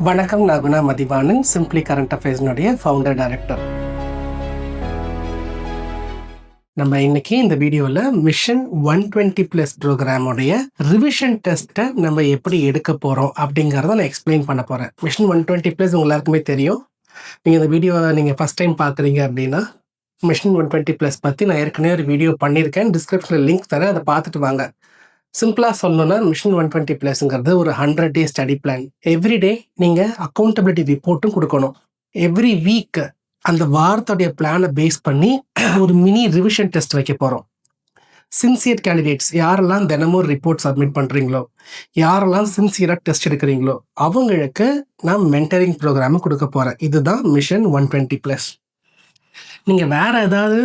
வணக்கம். நான் Guna Mathivanan, simply current அஃபேர்ஸ்னுடைய ஃபவுண்டர் டைரக்டர். நம்ம இன்னைக்கு இந்த வீடியோவில் மிஷன் 120+ ப்ரோக்ராமுடைய ரிவிஷன் டெஸ்ட்டை நம்ம எப்படி எடுக்க போகிறோம் அப்படிங்கிறத நான் எக்ஸ்பிளைன் பண்ண போகிறேன். மிஷன் 120+ உங்க எல்லாருக்குமே தெரியும். நீங்கள் இந்த வீடியோவை நீங்கள் ஃபஸ்ட் டைம் பார்க்குறீங்க அப்படின்னா மிஷன் 120+ பற்றி நான் ஏற்கனவே ஒரு வீடியோ பண்ணியிருக்கேன். டிஸ்கிரிப்ஷனில் லிங்க் தரேன், அதை பார்த்துட்டு வாங்க. சிம்பிளாக சொல்லணும்னா மிஷன் 120+ங்கிறது ஒரு 100-day ஸ்டடி பிளான். எவ்ரிடே நீங்கள் அக்கௌண்டபிலிட்டி ரிப்போர்ட்டும் கொடுக்கணும். எவ்ரி வீக் அந்த வாரத்துடைய பிளானை பேஸ் பண்ணி ஒரு மினி ரிவிஷன் டெஸ்ட் வைக்க போகிறோம். சின்சியர் கேண்டிடேட்ஸ் யாரெல்லாம் தினமும் ரிப்போர்ட் சப்மிட் பண்ணுறீங்களோ, யாரெல்லாம் சின்சியராக டெஸ்ட் எடுக்கிறீங்களோ அவங்களுக்கு நான் மென்டரிங் ப்ரோக்ராமை கொடுக்க போகிறேன். இதுதான் மிஷன் 120+. நீங்கள் வேறு ஏதாவது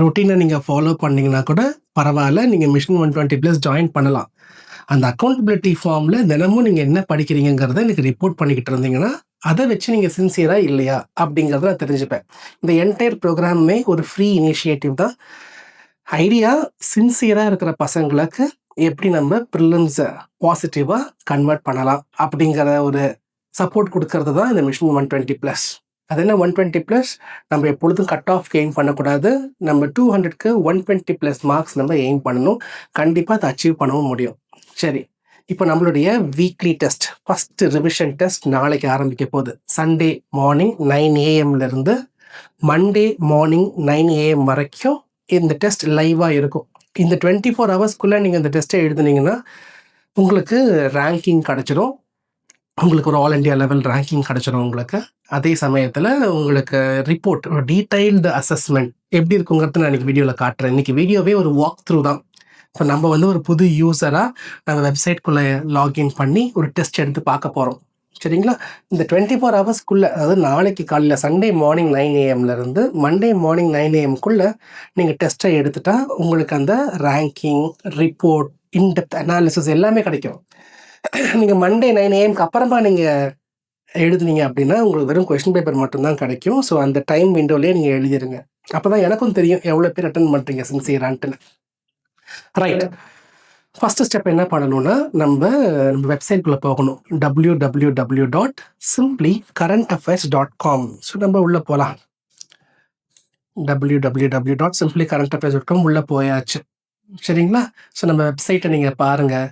ரொட்டீனை நீங்கள் ஃபாலோ பண்ணிங்கன்னா கூட பரவாயில்ல, நீங்கள் மிஷன் 120+ ஜாயின் பண்ணலாம். அந்த அக்கௌண்டபிலிட்டி ஃபார்மில் தினமும் நீங்கள் என்ன படிக்கிறீங்கிறத எனக்கு ரிப்போர்ட் பண்ணிக்கிட்டு இருந்தீங்கன்னா அதை வச்சு நீங்கள் சின்சியராக இல்லையா அப்படிங்கிறத நான் தெரிஞ்சுப்பேன். இந்த என்டையர் ப்ரோக்ராமே ஒரு ஃப்ரீ இனிஷியேட்டிவ் தான். ஐடியா சின்சியராக இருக்கிற பசங்களுக்கு எப்படி நம்ம ப்ரிலிம்ஸை பாசிட்டிவாக கன்வெர்ட் பண்ணலாம் அப்படிங்கிற ஒரு சப்போர்ட் கொடுக்கறது தான் இந்த மிஷன் 120+. அது என்ன 120+, நம்ம எப்பொழுதும் கட் ஆஃப் கெயின் பண்ணக்கூடாது. நம்ம 200க்கு 120+ மார்க்ஸ் நம்ம எய்ம் பண்ணணும். கண்டிப்பாக அதை அச்சீவ் பண்ணவும் முடியும். சரி, இப்போ நம்மளுடைய weekly test, first revision test நாளைக்கு ஆரம்பிக்க போகுது. Sunday morning 9 AM Monday morning 9 AM வரைக்கும் இந்த டெஸ்ட் லைவாக இருக்கும். இந்த 24 ஹவர்ஸ்க்குள்ளே நீங்கள் இந்த டெஸ்ட்டை எழுதுனீங்கன்னா உங்களுக்கு ரேங்கிங் கிடச்சிடும். உங்களுக்கு ஒரு ஆல் இண்டியா லெவல் ரேங்கிங் கிடச்சிடும் உங்களுக்கு. அதே சமயத்தில் உங்களுக்கு ரிப்போர்ட், ஒரு டீடைல்டு அசஸ்மெண்ட் எப்படி இருக்குங்கிறது நான் இன்றைக்கி வீடியோவில் காட்டுறேன். இன்றைக்கி வீடியோவே ஒரு வாக் த்ரூ தான். இப்போ நம்ம ஒரு புது யூஸராக நம்ம வெப்சைட்குள்ளே லாகின் பண்ணி ஒரு டெஸ்ட் எடுத்து பார்க்க போகிறோம். சரிங்களா? இந்த 24 ஹவர்ஸ்க்குள்ளே, அதாவது நாளைக்கு காலையில் Sunday morning 9 AM Monday morning 9 AM நீங்கள் டெஸ்ட்டை எடுத்துட்டா உங்களுக்கு அந்த ரேங்கிங், ரிப்போர்ட், இன்டெப்த் அனாலிசிஸ் எல்லாமே கிடைக்கும். நீங்கள் மண்டே 9 AM அப்புறமா நீங்கள் எழுதுனீங்க அப்படின்னா உங்களுக்கு வெறும் கொஸ்டின் பேப்பர் மட்டும்தான் கிடைக்கும். ஸோ அந்த டைம் விண்டோலேயே நீங்கள் எழுதிடுங்க. அப்போ தான் எனக்கும் தெரியும் எவ்வளோ பேர் அட்டன் பண்ணுறீங்க சின்சியரான்ட்டுன்னு. ரைட், ஃபஸ்ட்டு ஸ்டெப் என்ன பண்ணணும்னா நம்ம வெப்சைட்குள்ளே போகணும். www.simplycurrentaffairs.com. ஸோ நம்ம உள்ளே போகலாம். www.simplycurrentaffairs.com உள்ளே போயாச்சு. சரிங்களா? ஸோ நம்ம வெப்சைட்டை நீங்கள் பாருங்கள்.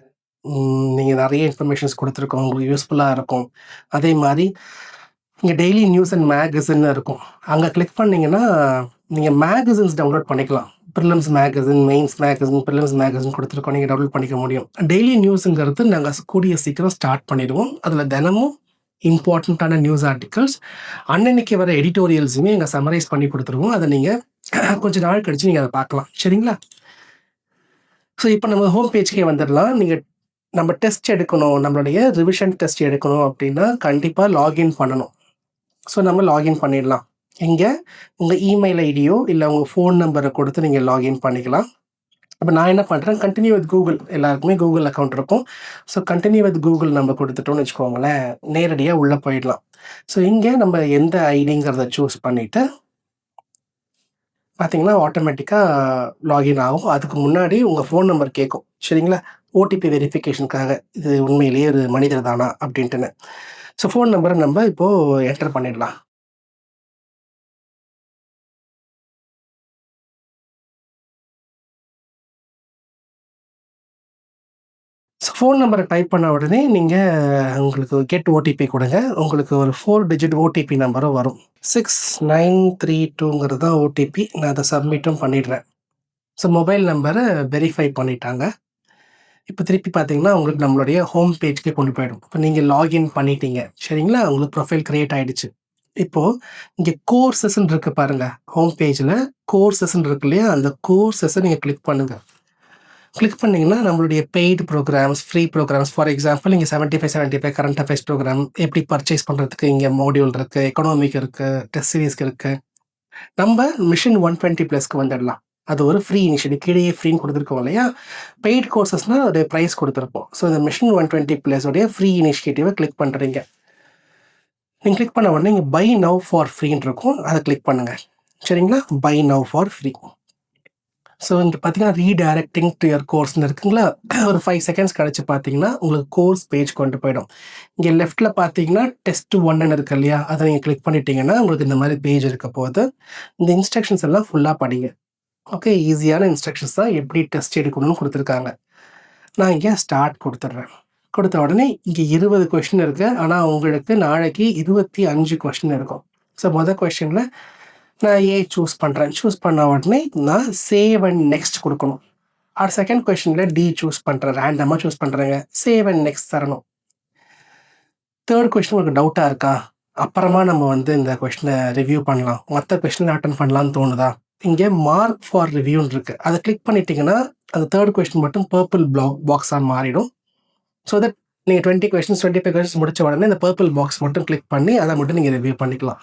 நீங்கள் நிறைய இன்ஃபர்மேஷன்ஸ் கொடுத்துருக்கோம், உங்களுக்கு யூஸ்ஃபுல்லாக இருக்கும். அதே மாதிரி இங்கே டெய்லி நியூஸ் அண்ட் மேகசின் இருக்கும். அங்கே கிளிக் பண்ணிங்கன்னா நீங்கள் மேகசின்ஸ் டவுன்லோட் பண்ணிக்கலாம். Prelims magazine, mains magazine, prelims magazine கொடுத்துருக்கோம், நீங்கள் டவுன்லோட் பண்ணிக்க முடியும். டெய்லி நியூஸுங்கிறது நாங்கள் கூடிய சீக்கிரம் ஸ்டார்ட் பண்ணிடுவோம். அதில் தினமும் இம்பார்ட்டண்ட்டான நியூஸ் ஆர்டிகல்ஸ், அன்னன்னைக்கு வர எடிட்டோரியல்ஸுமே எங்கள் சம்மரைஸ் பண்ணி கொடுத்துருவோம். அதை நீங்கள் கொஞ்சம் நாள் கழித்து நீங்கள் அதை பார்க்கலாம். சரிங்களா? ஸோ இப்போ நம்ம ஹோம் பேஜ்க்கே வந்துடலாம். நீங்கள் நம்ம டெஸ்ட் எடுக்கணும், நம்மளுடைய ரிவிஷன் டெஸ்ட் எடுக்கணும் அப்படின்னா கண்டிப்பாக லாகின் பண்ணணும். ஸோ நம்ம லாகின் பண்ணிடலாம். இங்கே உங்கள் இமெயில் ஐடியோ இல்லை உங்கள் ஃபோன் நம்பரை கொடுத்து நீங்கள் லாகின் பண்ணிக்கலாம். அப்போ நான் என்ன பண்ணுறேன், கண்டினியூ வித் கூகுள், எல்லாருக்குமே கூகுள் அக்கௌண்ட் இருக்கும். ஸோ கண்டினியூ வித் கூகுள் நம்ம கொடுத்துட்டோம்னு வச்சுக்கோங்களேன், நேரடியாக உள்ளே போயிடலாம். ஸோ இங்கே நம்ம எந்த ஐடிங்கிறத சூஸ் பண்ணிவிட்டு பார்த்தீங்கன்னா ஆட்டோமேட்டிக்காக லாகின் ஆகும். அதுக்கு முன்னாடி உங்கள் ஃபோன் நம்பர் கேட்கும். சரிங்களா? ஓடிபி வெரிஃபிகேஷனுக்காக, இது உண்மையிலேயே ஒரு மனிதர் தானா அப்படின்ட்டுன்னு. ஸோ ஃபோன் நம்பரை நம்ம இப்போது என்டர் பண்ணிடலாம். ஸோ ஃபோன் நம்பரை டைப் பண்ண உடனே நீங்கள் உங்களுக்கு கெட் ஓடிபி கொடுங்க. உங்களுக்கு ஒரு 4 டிஜிட் ஓடிபி நம்பரும் வரும். 6932ங்கிறது தான் ஓடிபி. நான் அதை சப்மிட்டும் பண்ணிடுறேன். ஸோ மொபைல் நம்பரை வெரிஃபை பண்ணிட்டாங்க. இப்போ திருப்பி பார்த்தீங்கன்னா உங்களுக்கு நம்மளுடைய ஹோம் பேஜ்க்கே கொண்டு போயிடும். இப்போ நீங்கள் லாகின் பண்ணிட்டீங்க. சரிங்களா? உங்களுக்கு ப்ரொஃபைல் க்ரியேட் ஆகிடுச்சு. இப்போது இங்கே கோர்சஸ்ன்னு இருக்குது பாருங்கள். ஹோம் பேஜில் கோர்சஸ்ன்னு இருக்கு இல்லையா? அந்த கோர்சஸை நீங்கள் கிளிக் பண்ணுங்கள். கிளிக் பண்ணிங்கன்னா நம்மளுடைய paid programs, free programs, for example இங்கே 75 கரண்ட் அஃபேர்ஸ் ப்ரோக்ராம் எப்படி பர்ச்சேஸ் பண்ணுறதுக்கு இங்கே மாடியூல் இருக்குது, எக்கனாமிக் இருக்குது, டெஸ்ட் சீரீஸ்க்கு இருக்குது. நம்ம மிஷன் 120+க்கு வந்துடலாம். அது ஒரு ஃப்ரீ இனிஷியேட்டிவ், கீழே ஃப்ரீன்னு கொடுத்துருக்கோம் இல்லையா? பெய்ட் கோர்சஸ்னால் ஒரு ப்ரைஸ் கொடுத்துருப்போம். ஸோ இந்த மிஷன் 120+உடைய ஃப்ரீ இனிஷியேட்டிவை கிளிக் பண்ணுறீங்க. நீங்கள் கிளிக் பண்ண உடனே இங்கே பை நவ் ஃபார் ஃப்ரீன்னு இருக்கும், அதை கிளிக் பண்ணுங்கள். சரிங்களா? Buy now for free. So இங்கே பார்த்தீங்கன்னா ரீடைரக்டிங் டு யுவர் கோர்ஸ்னு இருக்குங்களா, ஒரு 5 செகண்ட்ஸ் கழிச்சு பார்த்தீங்கன்னா உங்களுக்கு கோர்ஸ் பேஜ் கொண்டு போயிடும். இங்கே லெஃப்ட்டில் பார்த்தீங்கன்னா டெஸ்ட் 1ன்னு இருக்கு இல்லையா, அதை நீங்கள் கிளிக் பண்ணிட்டீங்கன்னா உங்களுக்கு இந்த மாதிரி பேஜ் இருக்க போகுது. இந்த இன்ஸ்ட்ரக்ஷன்ஸ் எல்லாம் ஃபுல்லாக படிங்க. ஓகே, ஈஸியான இன்ஸ்ட்ரக்ஷன்ஸ் தான், எப்படி டெஸ்ட் எடுக்கணும்னு கொடுத்துருக்காங்க. நான் இங்கே ஸ்டார்ட் கொடுத்துட்றேன். கொடுத்த உடனே இங்கே 20 கொஷின் இருக்குது, ஆனால் உங்களுக்கு நாளைக்கு 25 கொஷின் இருக்கும். ஸோ மொதல் கொஷினில் நான் ஏ சூஸ் பண்ணுறேன். சூஸ் பண்ண உடனே நான் சேவ் அண்ட் நெக்ஸ்ட் கொடுக்கணும். செகண்ட் கொஷினில் டி சூஸ் பண்ணுறேன், ரேண்டமாக சூஸ் பண்ணுறேங்க, சேவ் அண்ட் நெக்ஸ்ட் தரணும். தேர்ட் கொஷின் உங்களுக்கு டவுட்டாக இருக்கா, அப்புறமா நம்ம இந்த கொஷினை ரிவ்யூ பண்ணலாம், மற்ற கொஷினை அட்டன் பண்ணலான்னு தோணுதா, இங்கே மார்க் ஃபார் ரிவ்யூன்னு இருக்குது, அதை கிளிக் பண்ணிட்டீங்கன்னா அந்த தேர்ட் கொஷின் மட்டும் பர்பிள் பாக்ஸாக மாறிடும். ஸோ தட் நீங்கள் 20 கொஷின்ஸ் 25 கொஷின்ஸ் முடித்த உடனே இந்த பர்பிள் பாக்ஸ் மட்டும் கிளிக் பண்ணி அதை மட்டும் நீங்கள் ரிவ்யூ பண்ணிக்கலாம்.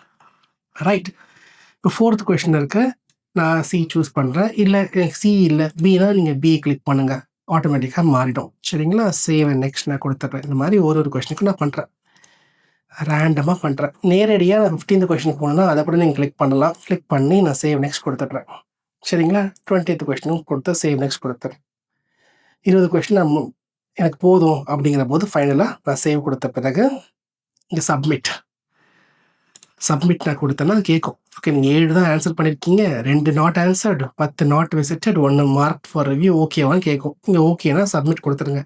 ரைட், இப்போ ஃபோர்த் கொஷின் இருக்குது, நான் சி சூஸ் பண்ணுறேன். இல்லை எனக்கு சி இல்லை பினா நீங்கள் பி கிளிக் பண்ணுங்கள், ஆட்டோமேட்டிக்காக மாறிடும். சரிங்களா, சேவ் அண்ட் நெக்ஸ்ட் நான் கொடுத்துட்றேன். இந்த மாதிரி ஒரு கொஷினுக்கு நான் பண்ணுறேன், ரேண்டமாக பண்ணுறேன். நேரடியாக நான் 15th கொஷினுக்கு போனேன்னா அதை கூட நீங்கள் கிளிக் பண்ணலாம். கிளிக் பண்ணி நான் சேவ் நெக்ஸ்ட் கொடுத்துட்றேன். சரிங்களா, 20th கொஷினும் கொடுத்து சேவ் நெக்ஸ்ட் கொடுத்துட்றேன். 20 கொஷின் நான் எனக்கு போதும் அப்படிங்கிற போது ஃபைனலாக நான் சேவ் கொடுத்த பிறகு இங்கே சப்மிட் நான் கொடுத்தேன்னா கேட்கும். ஓகே, நீங்கள் 7 தான் ஆன்சர் பண்ணியிருக்கீங்க, 2 not answered, 10 not visited, 1 mark for review, ஓகேவான்னு கேட்கும். இங்கே ஓகேனா சப்மிட் கொடுத்துருங்க.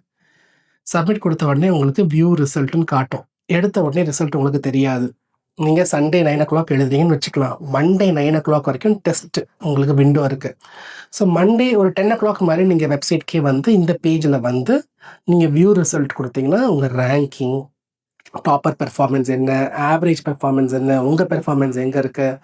சப்மிட் கொடுத்த உடனே உங்களுக்கு வியூ ரிசல்ட்டுன்னு காட்டும். எடுத்த உடனே ரிசல்ட் உங்களுக்கு தெரியாது. நீங்கள் சண்டே 9 o'clock எழுதுறீங்கன்னு வச்சுக்கலாம், மண்டே 9 o'clock வரைக்கும் டெஸ்ட் உங்களுக்கு விண்டோ இருக்குது. ஸோ மண்டே ஒரு 10 o'clock மாதிரி நீங்கள் வெப்சைட்கே இந்த பேஜில் நீங்கள் வியூ ரிசல்ட் கொடுத்தீங்கன்னா உங்கள் ரேங்கிங், டாப்பர் பெர்ஃபார்மன்ஸ் என்ன, ஆவரேஜ் பெர்ஃபார்மன்ஸ் என்ன, உங்கள் பெர்ஃபார்மன்ஸ் எங்கே இருக்குது,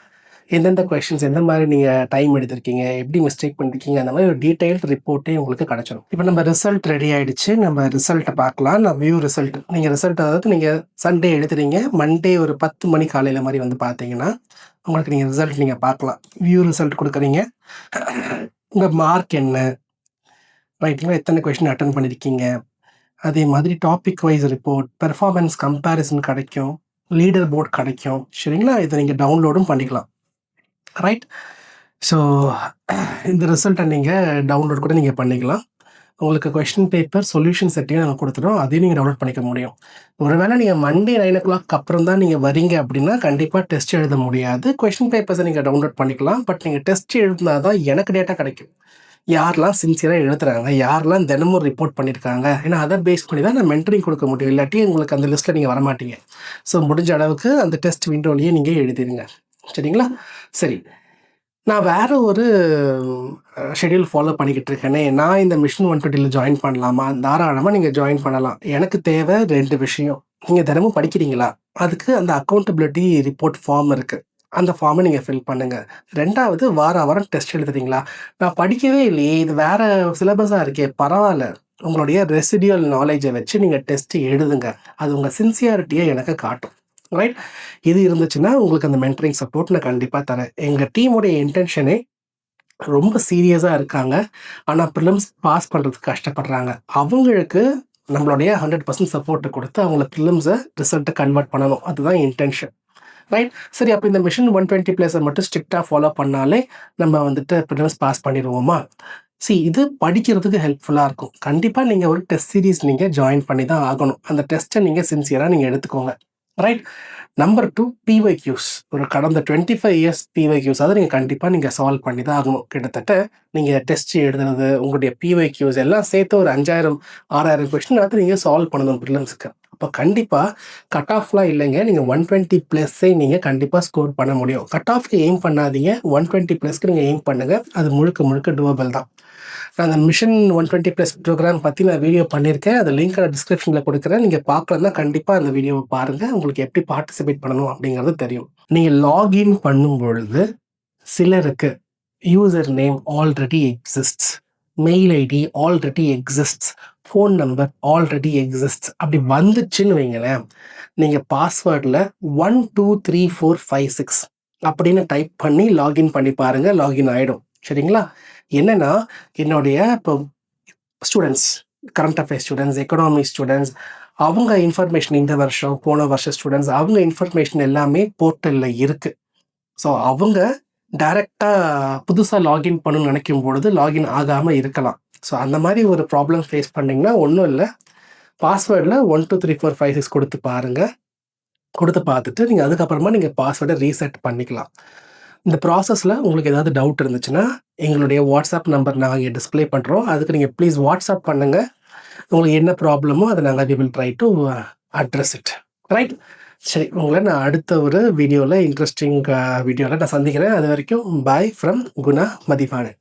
எந்தெந்த கொஷின்ஸ் எந்த மாதிரி நீங்கள் டைம் எடுத்திருக்கீங்க, எப்படி மிஸ்டேக் பண்ணிருக்கீங்க, அந்த மாதிரி ஒரு டீட்டெயில்டு ரிப்போர்ட்டே உங்களுக்கு கிடச்சிடும். இப்போ நம்ம ரிசல்ட் ரெடி ஆகிடுச்சு, நம்ம ரிசல்ட்டை பார்க்கலாம். நான் வியூ ரிசல்ட், நீங்கள் ரிசல்ட் அதாவது நீங்கள் சண்டே எடுத்துறீங்க, மண்டே ஒரு 10 மணி காலையில் மாதிரி பார்த்தீங்கன்னா உங்களுக்கு நீங்கள் ரிசல்ட் நீங்கள் பார்க்கலாம். வியூ ரிசல்ட் கொடுக்குறீங்க, உங்கள் மார்க் என்ன, ரைட்டுங்களா, எத்தனை கொஷின் அட்டன் பண்ணியிருக்கீங்க, அதே மாதிரி topic wise report, performance comparison கிடைக்கும், லீடர் போர்ட் கிடைக்கும். சரிங்களா, இதை நீங்கள் டவுன்லோடும் பண்ணிக்கலாம். ரைட், ஸோ இந்த ரிசல்ட்டை நீங்கள் டவுன்லோட் கூட நீங்கள் பண்ணிக்கலாம். உங்களுக்கு கொஷின் பேப்பர் சொல்யூஷன் செட்டையும் நாங்கள் கொடுத்துட்டோம், அதையும் நீங்கள் டவுன்லோட் பண்ணிக்க முடியும். ஒருவேளை நீங்கள் மண்டே 9 o'clock அப்புறம் தான் நீங்கள் வரீங்க அப்படின்னா கண்டிப்பாக டெஸ்ட் எழுத முடியாது. கொஷின் பேப்பர்ஸை நீங்கள் டவுன்லோட் பண்ணிக்கலாம், பட் நீங்கள் டெஸ்ட் எழுதினா தான் எனக்கு டேட்டா கிடைக்கும், யாரெல்லாம் சின்சியராக எழுதுறாங்க, யாரெல்லாம் தினமும் ரிப்போர்ட் பண்ணியிருக்காங்க. ஏன்னா அதை பேஸ் பண்ணி தான் நான் மென்டரிங் கொடுக்க முடியும், இல்லாட்டி உங்களுக்கு அந்த லிஸ்ட்டில் நீங்கள் வரமாட்டீங்க. ஸோ முடிஞ்ச அளவுக்கு அந்த டெஸ்ட் விண்டோலையே நீங்கள் எழுதிடுங்க. சரிங்களா, சரி, நான் வேறு ஒரு ஷெடியூல் ஃபாலோ பண்ணிக்கிட்டு இருக்கேனே, நான் இந்த மிஷன் 120 ஜாயின் பண்ணலாமா? தாராளமாக நீங்கள் ஜாயின் பண்ணலாம். எனக்கு தேவை 2 விஷயம். நீங்கள் தினமும் படிக்கிறீங்களா, அதுக்கு அந்த அக்கௌண்டபிலிட்டி ரிப்போர்ட் ஃபார்ம் இருக்குது, அந்த ஃபார்மை நீங்கள் ஃபில் பண்ணுங்கள். 2வது வாரம் டெஸ்ட் எழுதுறீங்களா, நான் படிக்கவே இல்லையே, இது வேறு சிலபஸாக இருக்கே, பரவாயில்ல, உங்களுடைய ரெசிடியூவல் நாலேஜை வச்சு நீங்கள் டெஸ்ட் எழுதுங்க, அது உங்கள் சின்சியாரிட்டியை எனக்கு காட்டும். ரைட், இது இருந்துச்சுன்னா உங்களுக்கு அந்த மென்டரிங் சப்போர்ட் நான் கண்டிப்பாக தரேன். எங்கள் டீமுடைய இன்டென்ஷனே ரொம்ப சீரியஸாக இருக்காங்க, ஆனால் ப்ரிலிம்ஸ் பாஸ் பண்ணுறதுக்கு கஷ்டப்படுறாங்க. அவங்களுக்கு நம்மளுடைய 100% சப்போர்ட்டை கொடுத்து அவங்கள ப்ரிலிம்ஸை ரிசல்ட்டை கன்வெர்ட் பண்ணணும், அதுதான் இன்டென்ஷன். ரைட், சரி, அப்போ இந்த மிஷன் 120+ மட்டும் ஸ்ட்ரிக்டாக ஃபாலோ பண்ணாலே நம்ம ப்ரிலிம்ஸ் பாஸ் பண்ணிடுவோமா? இது படிக்கிறதுக்கு ஹெல்ப்ஃபுல்லாக இருக்கும். கண்டிப்பாக நீங்கள் ஒரு டெஸ்ட் சீரீஸ் நீங்கள் ஜாயின் பண்ணி தான் ஆகணும். அந்த டெஸ்ட்டை நீங்கள் சின்சியராக நீங்கள் எடுத்துக்கோங்க. ரைட், நம்பர் 2 PYQs, ஒரு கடந்த 25 years PYQs, அதை நீங்கள் கண்டிப்பாக நீங்கள் சால்வ் பண்ணி தான் ஆகணும். கிட்டத்தட்ட நீங்கள் டெஸ்ட் எழுதுறது, உங்களுடைய PYQs எல்லாம் சேர்த்து ஒரு 5000-6000 கொஸ்டின் அது நீங்கள் சால்வ் பண்ணணும் ப்ரிலிம்ஸுக்கு. அப்போ கண்டிப்பாக கட் ஆஃப்லாம் இல்லைங்க, நீங்கள் 120+ நீங்கள் கண்டிப்பாக ஸ்கோர் பண்ண முடியும். கட் ஆஃப்க்கு எய்ம் பண்ணாதீங்க, 120+க்கு நீங்கள் எய்ம் பண்ணுங்கள், அது முழுக்க டூவபிள் தான். நான் அந்த மிஷன் 120+ ப்ரோக்ராம் பற்றி நான் வீடியோ பண்ணியிருக்கேன், அது லிங்க் நான் டிஸ்கிரிப்ஷனில் கொடுக்குறேன். நீங்கள் பார்க்கலன்னா கண்டிப்பாக அந்த வீடியோவை பாருங்கள், உங்களுக்கு எப்படி பார்ட்டிசிபேட் பண்ணணும் அப்படிங்கிறது தெரியும். நீங்கள் லாகின் பண்ணும் பொழுது சிலருக்கு user name already exists, mail ID already exists, phone number already exists அப்படி வந்துச்சுன்னு வைங்களேன், நீங்கள் பாஸ்வேர்டில் 123456 அப்படின்னு டைப் பண்ணி லாகின் பண்ணி பாருங்கள், லாகின் ஆகிடும். சரிங்களா, என்னென்னா என்னுடைய இப்போ students, current affairs students, economy students, அவங்க இன்ஃபர்மேஷன் இந்த வருஷம் போன வருஷம் ஸ்டூடெண்ட்ஸ் அவங்க இன்ஃபர்மேஷன் எல்லாமே போர்ட்டலில் இருக்குது. ஸோ அவங்க டைரெக்டாக புதுசாக லாகின் பண்ணணும்னு நினைக்கும் பொழுது லாகின் ஆகாமல் இருக்கலாம். ஸோ அந்த மாதிரி ஒரு ப்ராப்ளம் ஃபேஸ் பண்ணிங்கன்னா ஒன்றும் இல்லை, பாஸ்வேர்டில் 123456 கொடுத்து பாருங்கள். கொடுத்து பார்த்துட்டு நீங்கள் அதுக்கப்புறமா நீங்கள் பாஸ்வேர்டை ரீசெட் பண்ணிக்கலாம். இந்த ப்ராசஸில் உங்களுக்கு ஏதாவது டவுட் இருந்துச்சுன்னா எங்களுடைய வாட்ஸ்அப் நம்பர் நாங்கள் டிஸ்பிளே பண்ணுறோம். அதுக்கு நீங்கள் ப்ளீஸ் வாட்ஸ்அப் பண்ணுங்கள். உங்களுக்கு என்ன ப்ராப்ளமோ அதை நாங்கள் we will try to address it. Right? சரி, உங்களை நான் அடுத்த ஒரு வீடியோவில் இன்ட்ரெஸ்டிங் வீடியோவில் நான் சந்திக்கிறேன். அது வரைக்கும் பாய் ஃப்ரம் குணா மதிவாணன்.